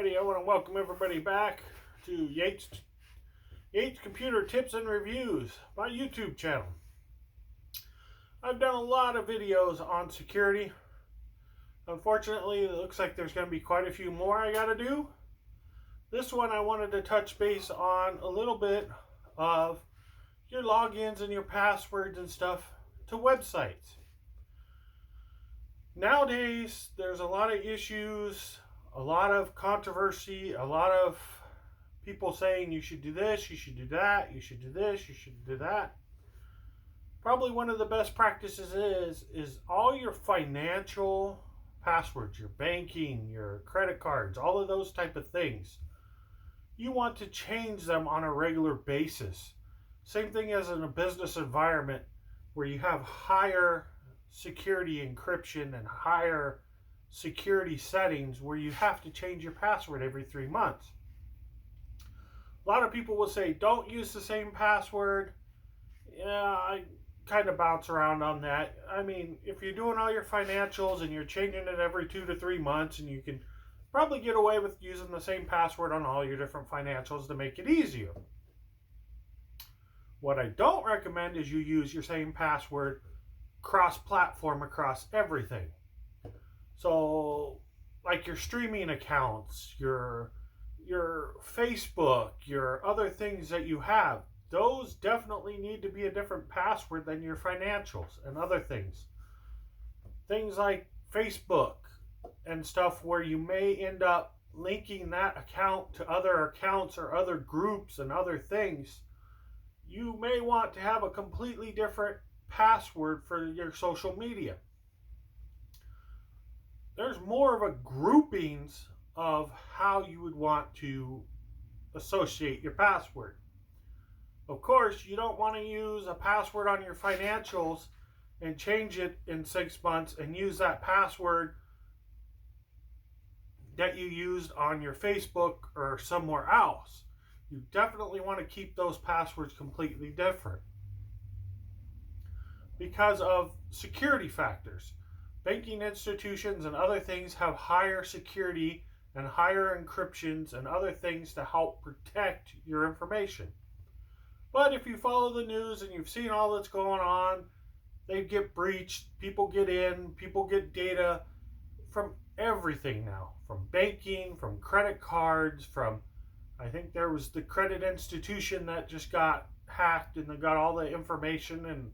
Alrighty, I want to welcome everybody back to Yates Computer Tips and Reviews, my YouTube channel. I've done a lot of videos on security. Unfortunately, it looks like there's going to be quite a few more I got to do. This one I wanted to touch base on a little bit of your logins and your passwords and stuff to websites. Nowadays, there's a lot of issues, a lot of controversy, a lot of people saying you should do this, you should do that, you should do this, you should do that. Probably one of the best practices is all your financial passwords, your banking, your credit cards, all of those type of things. You want to change them on a regular basis. Same thing as in a business environment where you have higher security encryption and higher security settings where you have to change your password every 3 months. A lot of people will say, don't use the same password. Yeah, I kind of bounce around on that. I mean, if you're doing all your financials and you're changing it every 2 to 3 months, and you can probably get away with using the same password on all your different financials to make it easier. What I don't recommend is you use your same password cross-platform across everything. So, like your streaming accounts, your Facebook, your other things that you have, those definitely need to be a different password than your financials and other things. Things like Facebook and stuff where you may end up linking that account to other accounts or other groups and other things. You may want to have a completely different password for your social media. There's more of a groupings of how you would want to associate your password. Of course, you don't want to use a password on your financials and change it in 6 months and use that password that you used on your Facebook or somewhere else. You definitely want to keep those passwords completely different because of security factors. Banking institutions and other things have higher security and higher encryptions and other things to help protect your information. But if you follow the news and you've seen all that's going on, they get breached, people get in, people get data from everything now. From banking, from credit cards, from, I think there was the credit institution that just got hacked and they got all the information, and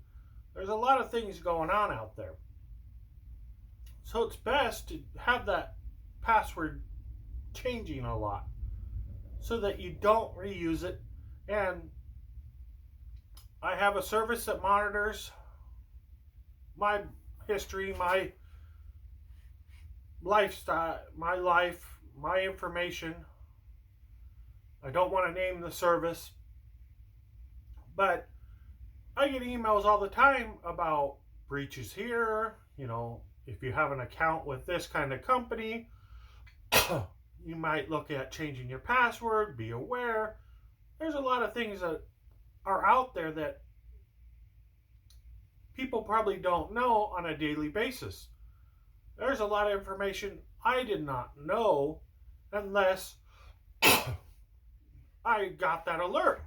there's a lot of things going on out there. So it's best to have that password changing a lot so that you don't reuse it. And I have a service that monitors my history, my lifestyle, my life, my information. I don't want to name the service, but I get emails all the time about breaches here. If you have an account with this kind of company, you might look at changing your password, be aware. There's a lot of things that are out there that people probably don't know on a daily basis. There's a lot of information I did not know unless I got that alert.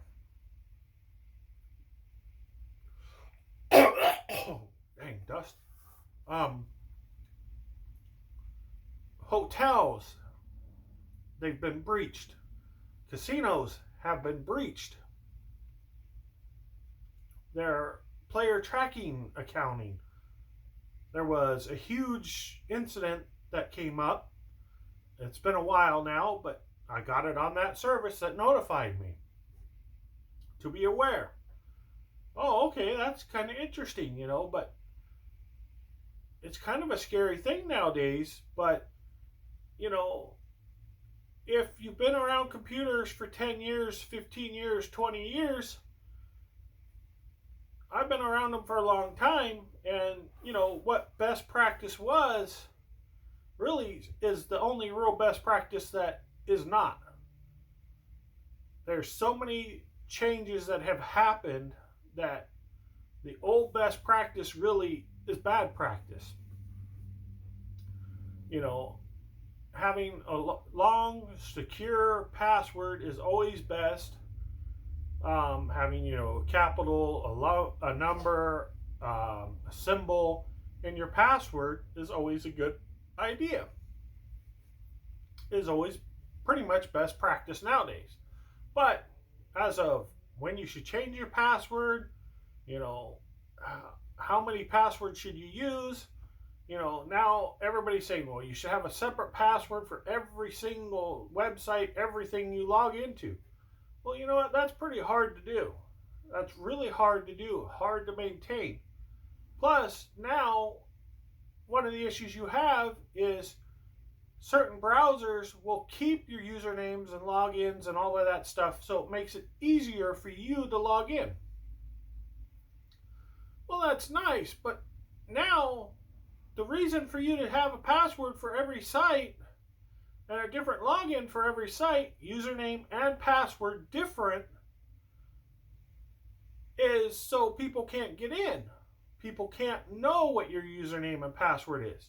Dang, dust. Hotels, they've been breached. Casinos have been breached. Their player tracking accounting. There was a huge incident that came up. It's been a while now, but I got it on that service that notified me to be aware. Oh, okay, that's kind of interesting, but it's kind of a scary thing nowadays. But, if you've been around computers for 10 years, 15 years, 20 years, I've been around them for a long time, and, what best practice was really is the only real best practice that is not. There's so many changes that have happened that the old best practice really is bad practice. having a long, secure password is always best. Having, a capital, a number, a symbol in your password is always a good idea. Is always pretty much best practice nowadays. But as of when you should change your password, you know, how many passwords should you use? Now everybody's saying, well, you should have a separate password for every single website, everything you log into. Well, you know what? That's pretty hard to do. That's really hard to do, hard to maintain. Plus, now, one of the issues you have is certain browsers will keep your usernames and logins and all of that stuff, so it makes it easier for you to log in. Well, that's nice, but now the reason for you to have a password for every site and a different login for every site, username and password different, is so people can't get in. People can't know what your username and password is.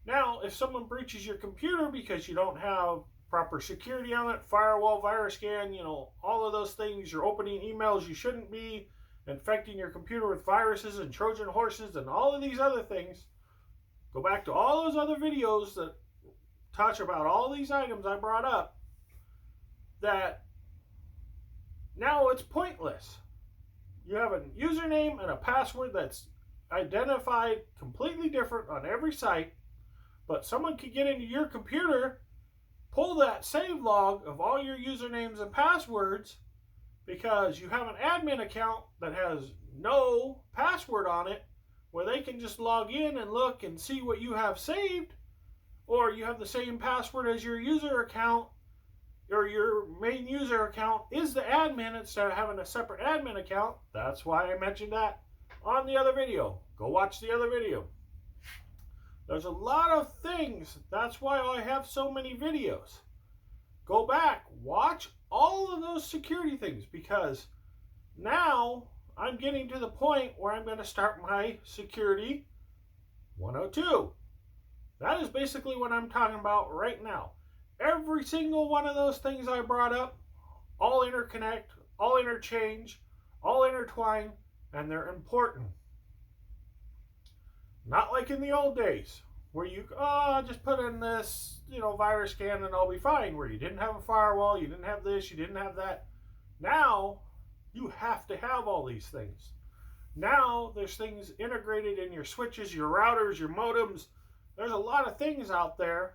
Now, if someone breaches your computer because you don't have proper security on it, firewall, virus scan, all of those things, you're opening emails you shouldn't be, infecting your computer with viruses and Trojan horses and all of these other things, go back to all those other videos that touch about all these items I brought up, that now it's pointless. You have a username and a password that's identified completely different on every site, but someone could get into your computer, pull that save log of all your usernames and passwords, because you have an admin account that has no password on it, where they can just log in and look and see what you have saved, or you have the same password as your user account, or your main user account is the admin instead of having a separate admin account. That's why I mentioned that on the other video. Go watch the other video. There's a lot of things. That's why I have so many videos. Go back, watch all of those security things, because now I'm getting to the point where I'm going to start my security 102. That is basically what I'm talking about right now. Every single one of those things I brought up, all interconnect, all interchange, all intertwine, and they're important. Not like in the old days, where you, just put in this, virus scan and I'll be fine, where you didn't have a firewall, you didn't have this, you didn't have that. Now, you have to have all these things. Now, there's things integrated in your switches, your routers, your modems. There's a lot of things out there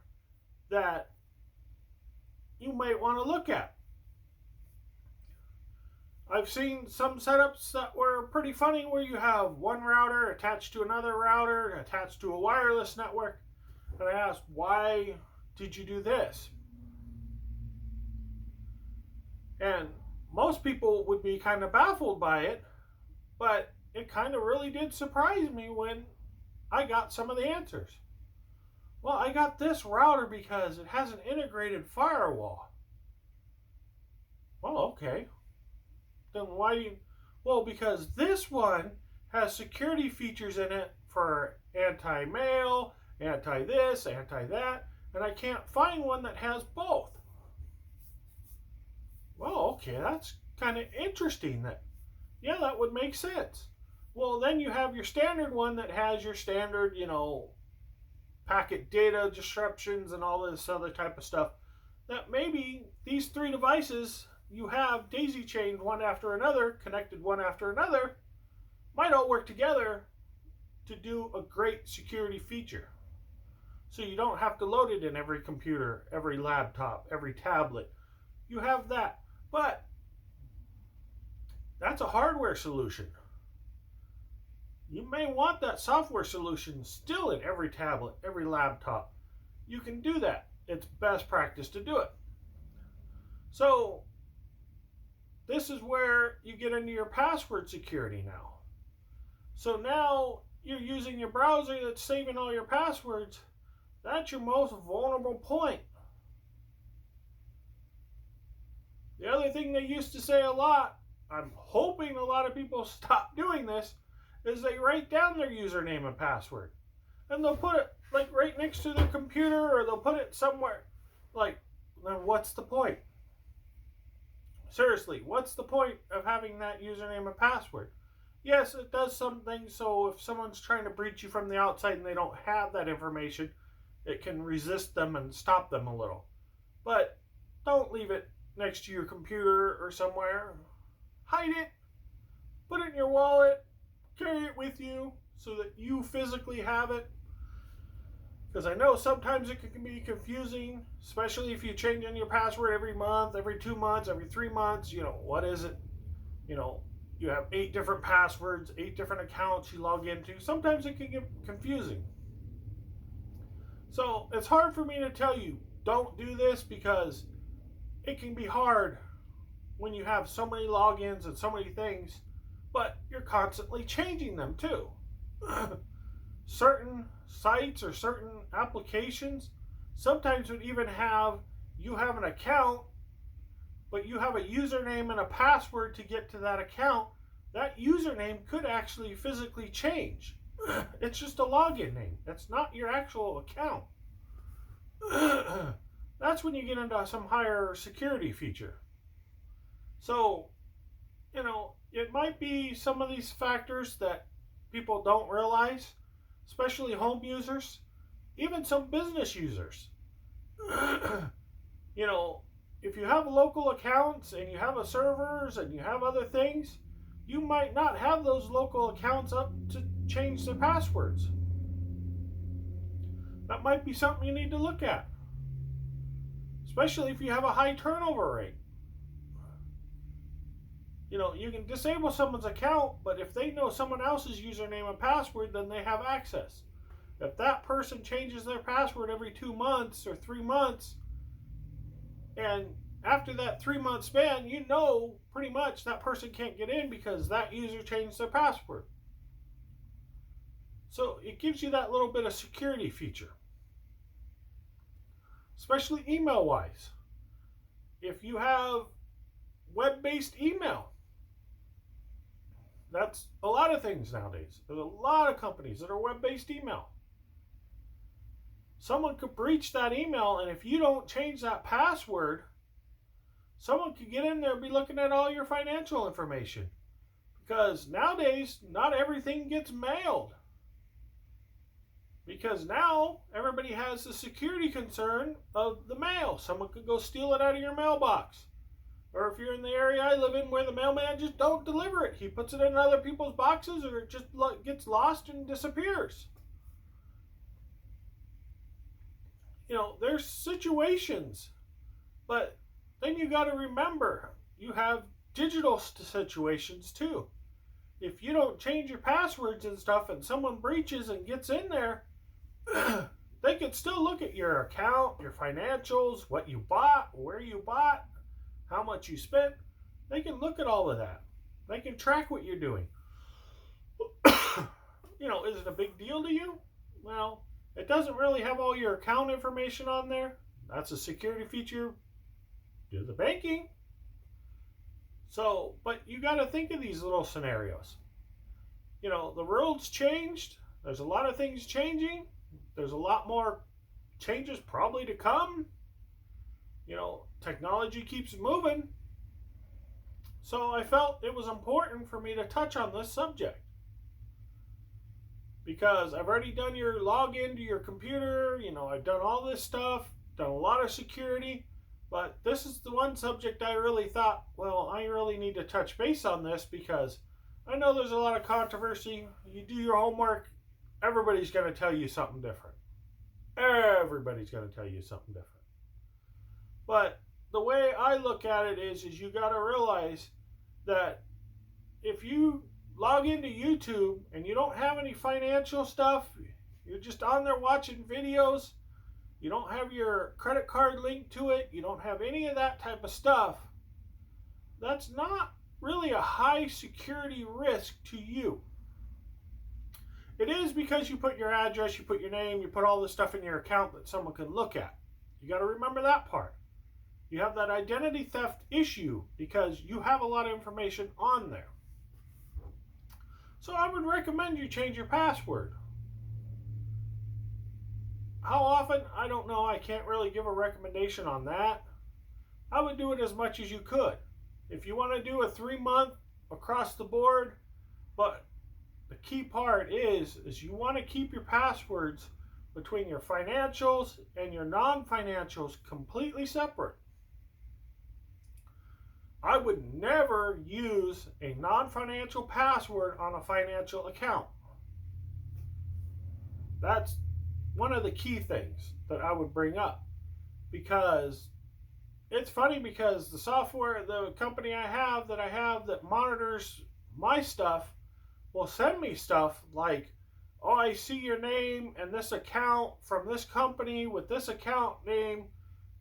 that you might want to look at. I've seen some setups that were pretty funny, where you have one router attached to another router, attached to a wireless network. And I asked, why did you do this? And most people would be kind of baffled by it, but it kind of really did surprise me when I got some of the answers. Well, I got this router because it has an integrated firewall. Well, okay. Then why do you... Well, because this one has security features in it for anti-mail, anti-this, anti-that, and I can't find one that has both. Well, okay, that's kind of interesting. That would make sense. Well, then you have your standard one that has your standard, packet data disruptions and all this other type of stuff. That maybe these three devices you have daisy chained one after another, connected one after another, might all work together to do a great security feature. So you don't have to load it in every computer, every laptop, every tablet. You have that. But that's a hardware solution. You may want that software solution still in every tablet, every laptop. You can do that. It's best practice to do it. So this is where you get into your password security now. So now you're using your browser that's saving all your passwords. That's your most vulnerable point. The other thing they used to say a lot, I'm hoping a lot of people stop doing this, is they write down their username and password. And they'll like right next to their computer, or they'll put it somewhere. Like, then what's the point? Seriously, what's the point of having that username and password? Yes, it does some things, so if someone's trying to breach you from the outside and they don't have that information, it can resist them and stop them a little. But don't leave it next to your computer or somewhere. Hide it. Put it in your wallet. Carry it with you so that you physically have it. Because I know sometimes it can be confusing, especially if you change in your password every month, every 2 months, every 3 months. What is it? You have 8 different passwords, 8 different accounts you log into. Sometimes it can get confusing. So it's hard for me to tell you, don't do this, because it can be hard when you have so many logins and so many things, but you're constantly changing them too. Certain sites or certain applications sometimes would even have you have an account, but you have a username and a password to get to that account. That username could actually physically change. It's just a login name. That's not your actual account. That's when you get into some higher security feature. So, it might be some of these factors that people don't realize, especially home users, even some business users. If you have local accounts and you have servers and you have other things, you might not have those local accounts up to change their passwords. That might be something you need to look at, especially if you have a high turnover rate. You can disable someone's account, but if they know someone else's username and password, then they have access. If that person changes their password every 2 months or 3 months, and after that 3-month span, pretty much that person can't get in because that user changed their password. So it gives you that little bit of security feature, especially email-wise. If you have web-based email, that's a lot of things nowadays. There's a lot of companies that are web-based email. Someone could breach that email, and if you don't change that password, someone could get in there and be looking at all your financial information. Because nowadays, not everything gets mailed. Because now, everybody has the security concern of the mail. Someone could go steal it out of your mailbox. Or if you're in the area I live in where the mailman just don't deliver it. He puts it in other people's boxes, or it just gets lost and disappears. There's situations. But then you got to remember, you have digital situations too. If you don't change your passwords and stuff and someone breaches and gets in there, they can still look at your account, your financials, what you bought, where you bought, how much you spent. They can look at all of that. They can track what you're doing. Is it a big deal to you? Well, it doesn't really have all your account information on there. That's a security feature to the banking. So, but you got to think of these little scenarios. The world's changed. There's a lot of things changing. There's a lot more changes probably to come. Technology keeps moving. So I felt it was important for me to touch on this subject. Because I've already done your login to your computer. I've done all this stuff, done a lot of security. But this is the one subject I really thought, well, I really need to touch base on this, because I know there's a lot of controversy. You do your homework, everybody's going to tell you something different. Everybody's going to tell you something different. But the way I look at it is you got to realize that if you log into YouTube and you don't have any financial stuff, you're just on there watching videos, you don't have your credit card linked to it, you don't have any of that type of stuff, that's not really a high security risk to you. It is because you put your address, you put your name, you put all this stuff in your account that someone can look at. You got to remember that part. You have that identity theft issue because you have a lot of information on there. So I would recommend you change your password. How often? I don't know. I can't really give a recommendation on that. I would do it as much as you could. If you want to do a 3-month across the board, but the key part is you want to keep your passwords between your financials and your non-financials completely separate. I would never use a non-financial password on a financial account. That's one of the key things that I would bring up, because it's funny, because the software, the company I have that monitors my stuff will send me stuff like, oh, I see your name and this account from this company with this account name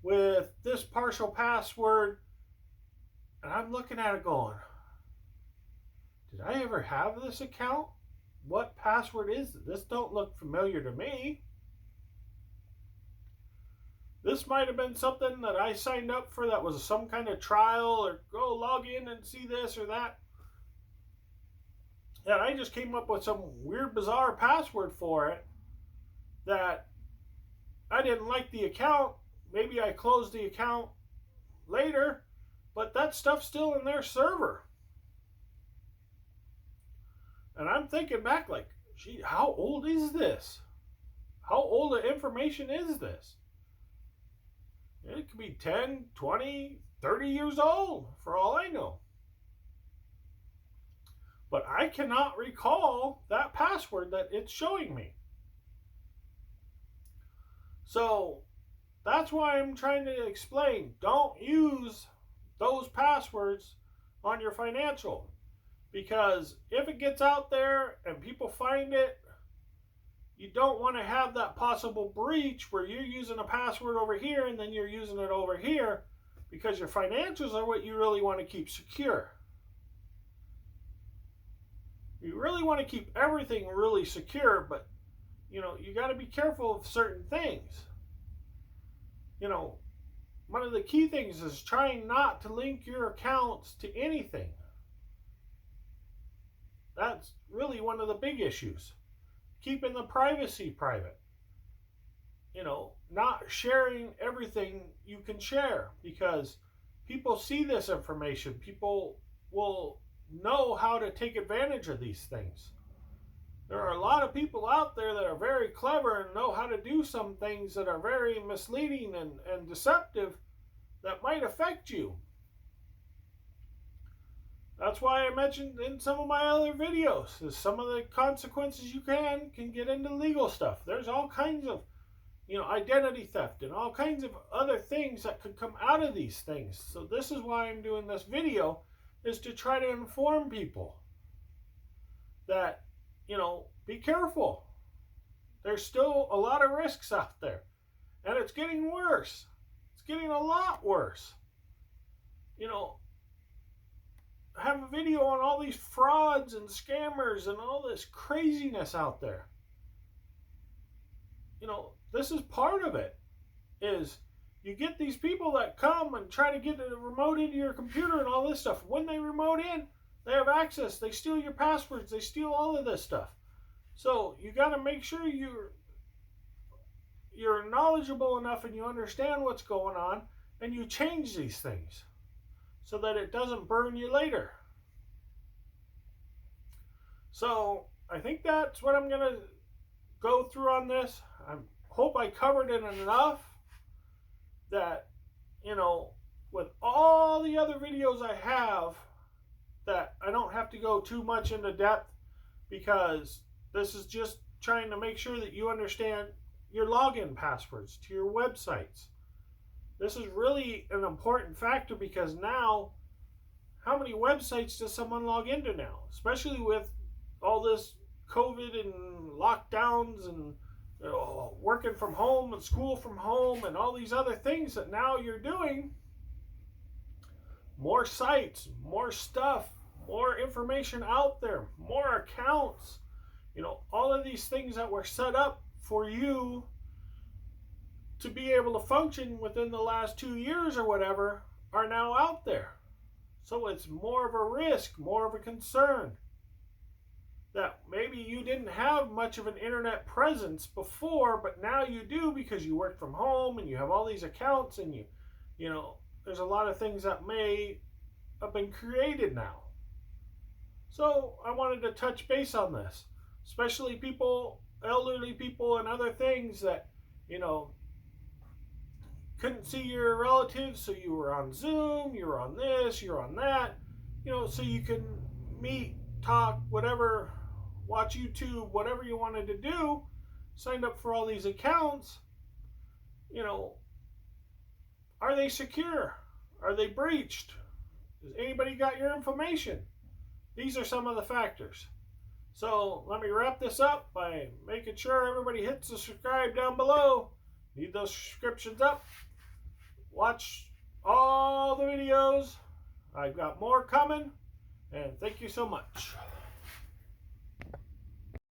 with this partial password. And I'm looking at it going, did I ever have this account? What password is it? This don't look familiar to me. This might have been something that I signed up for that was some kind of trial, or go log in and see this or that. And I just came up with some weird, bizarre password for it that I didn't like the account. Maybe I closed the account later, but that stuff's still in their server. And I'm thinking back like, gee, how old is this? How old of information is this? It could be 10, 20, 30 years old for all I know. But I cannot recall that password that it's showing me. So that's why I'm trying to explain, don't use those passwords on your financial. Because if it gets out there and people find it, you don't want to have that possible breach where you're using a password over here and then you're using it over here, because your financials are what you really want to keep secure. You really want to keep everything really secure, but you got to be careful of certain things. One of the key things is trying not to link your accounts to anything. That's really one of the big issues. Keeping the privacy private. Not sharing everything you can share, because people see this information. People will know how to take advantage of these things. There are a lot of people out there that are very clever and know how to do some things that are very misleading and deceptive that might affect you. That's why I mentioned in some of my other videos is some of the consequences you can get into legal stuff. There's all kinds of, identity theft and all kinds of other things that could come out of these things. So this is why I'm doing this video, is to try to inform people that, be careful. There's still a lot of risks out there, and it's getting worse. It's getting a lot worse. I have a video on all these frauds and scammers and all this craziness out there. This is part of it, is you get these people that come and try to get the remote into your computer and all this stuff. When they remote in, they have access. They steal your passwords. They steal all of this stuff. So you got to make sure you're knowledgeable enough and you understand what's going on, and you change these things so that it doesn't burn you later. So I think that's what I'm going to go through on this. I hope I covered it enough that, with all the other videos I have, that I don't have to go too much into depth, because this is just trying to make sure that you understand your login passwords to your websites. This is really an important factor, because now, how many websites does someone log into now? Especially with all this COVID and lockdowns and working from home and school from home and all these other things that now you're doing. More sites, more stuff, more information out there, more accounts. All of these things that were set up for you to be able to function within the last 2 years or whatever are now out there. So it's more of a risk, more of a concern. that maybe you didn't have much of an internet presence before, but now you do because you work from home and you have all these accounts, and you know, there's a lot of things that may have been created now. So I wanted to touch base on this, especially people, elderly people, and other things that, you know, couldn't see your relatives, so you were on Zoom, you were on this, you're on that, you know, so you can meet, talk, whatever, watch YouTube, whatever you wanted to do, signed up for all these accounts, you know, are they secure? Are they breached? Has anybody got your information? These are some of the factors. So let me wrap this up by making sure everybody hits the subscribe down below. Need those subscriptions up. Watch all the videos. I've got more coming. And thank you so much.